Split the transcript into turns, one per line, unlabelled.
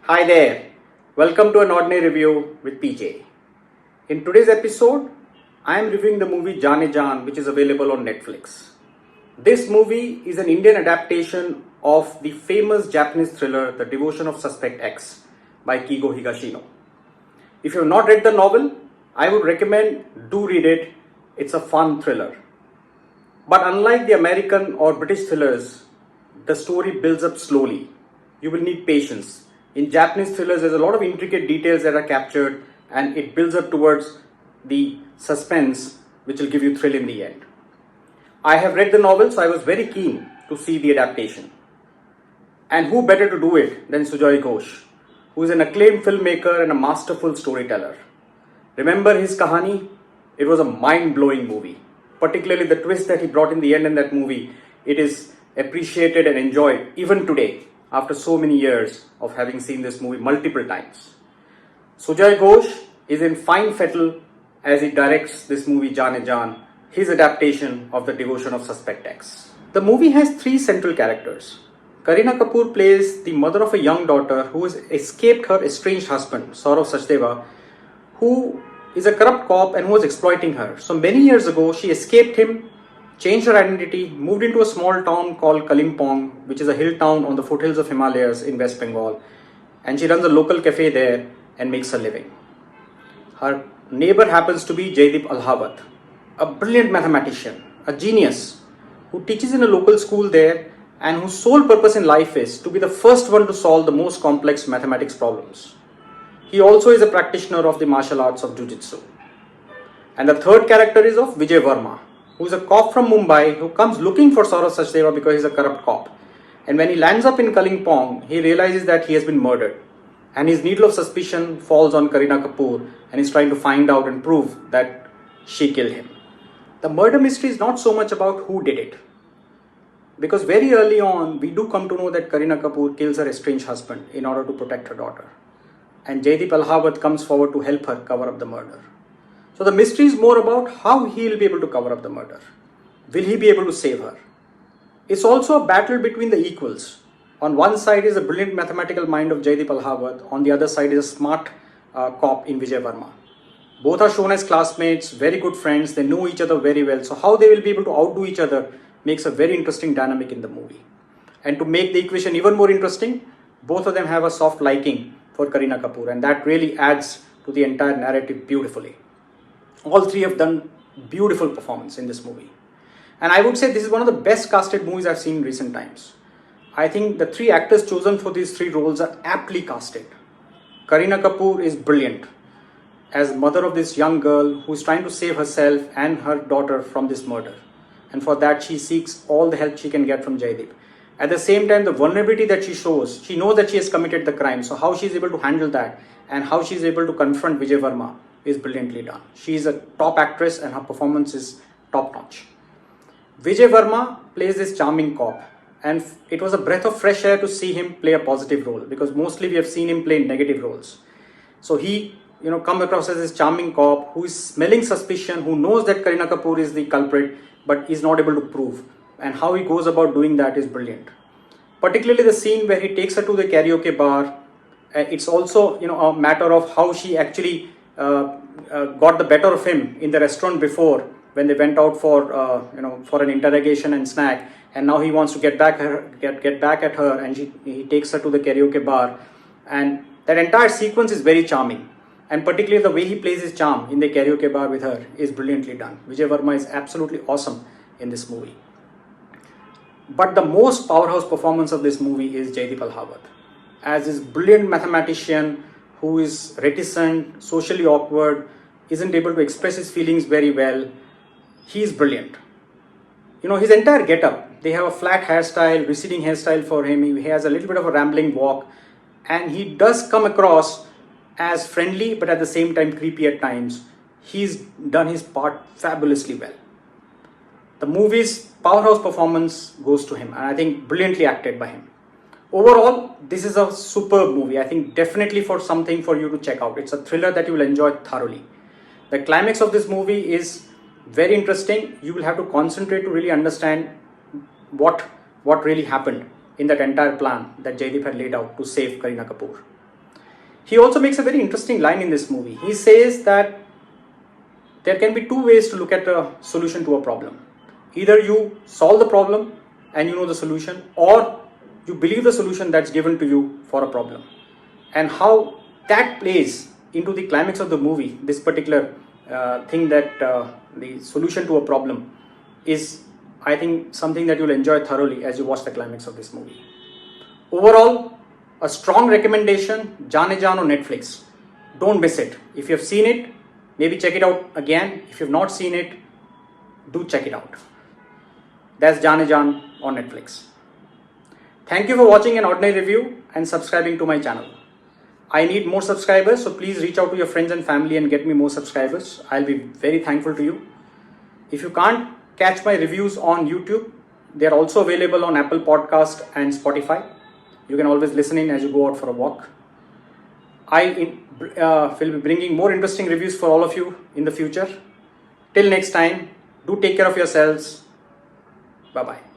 Hi there, welcome to an ordinary review with PJ. In today's episode, I am reviewing the movie Jaane Jaan, which is available on Netflix. This movie is an Indian adaptation of the famous Japanese thriller The Devotion of Suspect X by Keigo Higashino. If you have not read the novel, I would recommend do read it. It's a fun thriller. But unlike the American or British thrillers, the story builds up slowly. You will need patience. In Japanese thrillers, there's a lot of intricate details that are captured and it builds up towards the suspense which will give you thrill in the end. I have read the novel, so I was very keen to see the adaptation. And who better to do it than Sujoy Ghosh, who is an acclaimed filmmaker and a masterful storyteller. Remember his Kahaani? It was a mind-blowing movie. Particularly the twist that he brought in the end in that movie, it is appreciated and enjoyed even today, after so many years of having seen this movie multiple times. Sujoy Ghosh is in fine fettle as he directs this movie Jaane Jaan, his adaptation of The Devotion of Suspect X. The movie has three central characters. Kareena Kapoor plays the mother of a young daughter who has escaped her estranged husband, Saurav Sachdeva, who is a corrupt cop and who was exploiting her. So many years ago, she escaped him, changed her identity, moved into a small town called Kalimpong, which is a hill town on the foothills of Himalayas in West Bengal. And she runs a local cafe there and makes a living. Her neighbor happens to be Jaideep Ahlawat, a brilliant mathematician, a genius, who teaches in a local school there and whose sole purpose in life is to be the first one to solve the most complex mathematics problems. He also is a practitioner of the martial arts of Jiu-Jitsu. And the third character is of Vijay Verma, who is a cop from Mumbai who comes looking for Saurav Sachdeva because he's a corrupt cop. And when he lands up in Kalimpong, he realizes that he has been murdered. And his needle of suspicion falls on Kareena Kapoor and he's trying to find out and prove that she killed him. The murder mystery is not so much about who did it. Because very early on, we do come to know that Kareena Kapoor kills her estranged husband in order to protect her daughter. And Jaideep Ahlawat comes forward to help her cover up the murder. So the mystery is more about how he will be able to cover up the murder. Will he be able to save her? It's also a battle between the equals. On one side is a brilliant mathematical mind of Jaideep Ahlawat. On the other side is a smart cop in Vijay Verma. Both are shown as classmates, very good friends. They know each other very well. So how they will be able to outdo each other makes a very interesting dynamic in the movie. And to make the equation even more interesting, both of them have a soft liking for Kareena Kapoor. And that really adds to the entire narrative beautifully. All three have done beautiful performance in this movie. And I would say this is one of the best casted movies I've seen in recent times. I think the three actors chosen for these three roles are aptly casted. Kareena Kapoor is brilliant as mother of this young girl who is trying to save herself and her daughter from this murder. And for that she seeks all the help she can get from Jaideep. At the same time, the vulnerability that she shows, she knows that she has committed the crime. So how she is able to handle that and how she is able to confront Vijay Verma is brilliantly done. She is a top actress and her performance is top notch. Vijay Verma plays this charming cop and it was a breath of fresh air to see him play a positive role because mostly we have seen him play negative roles. So he come across as this charming cop who is smelling suspicion, who knows that Kareena Kapoor is the culprit but is not able to prove, and how he goes about doing that is brilliant. Particularly the scene where he takes her to the karaoke bar. It's also a matter of how she actually got the better of him in the restaurant before when they went out for for an interrogation and snack, and now he wants to get back at her and he takes her to the karaoke bar, and that entire sequence is very charming, and particularly the way he plays his charm in the karaoke bar with her is brilliantly done. Vijay Verma is absolutely awesome in this movie. But the most powerhouse performance of this movie is Jaideep Ahlawat as this brilliant mathematician who is reticent, socially awkward, isn't able to express his feelings very well. He is brilliant. His entire getup, they have a flat hairstyle, receding hairstyle for him. He has a little bit of a rambling walk and he does come across as friendly but at the same time creepy at times. He's done his part fabulously well. The movie's powerhouse performance goes to him and I think brilliantly acted by him. Overall, this is a superb movie. I think definitely something for you to check out. It's a thriller that you will enjoy thoroughly. The climax of this movie is very interesting. You will have to concentrate to really understand what really happened in that entire plan that Jaideep had laid out to save Kareena Kapoor. He also makes a very interesting line in this movie. He says that there can be two ways to look at a solution to a problem. Either you solve the problem and you know the solution, or you believe the solution that's given to you for a problem. And how that plays into the climax of the movie, this particular thing that the solution to a problem is, I think, something that you'll enjoy thoroughly as you watch the climax of this movie. Overall, a strong recommendation, Jaane Jaan on Netflix. Don't miss it. If you have seen it, maybe check it out again. If you have not seen it, do check it out. That's Jaane Jaan on Netflix. Thank you for watching an ordinary review and subscribing to my channel. I need more subscribers, so please reach out to your friends and family and get me more subscribers. I'll be very thankful to you. If you can't catch my reviews on YouTube, they are also available on Apple Podcast and Spotify. You can always listen in as you go out for a walk. I will be bringing more interesting reviews for all of you in the future. Till next time, do take care of yourselves. Bye-bye.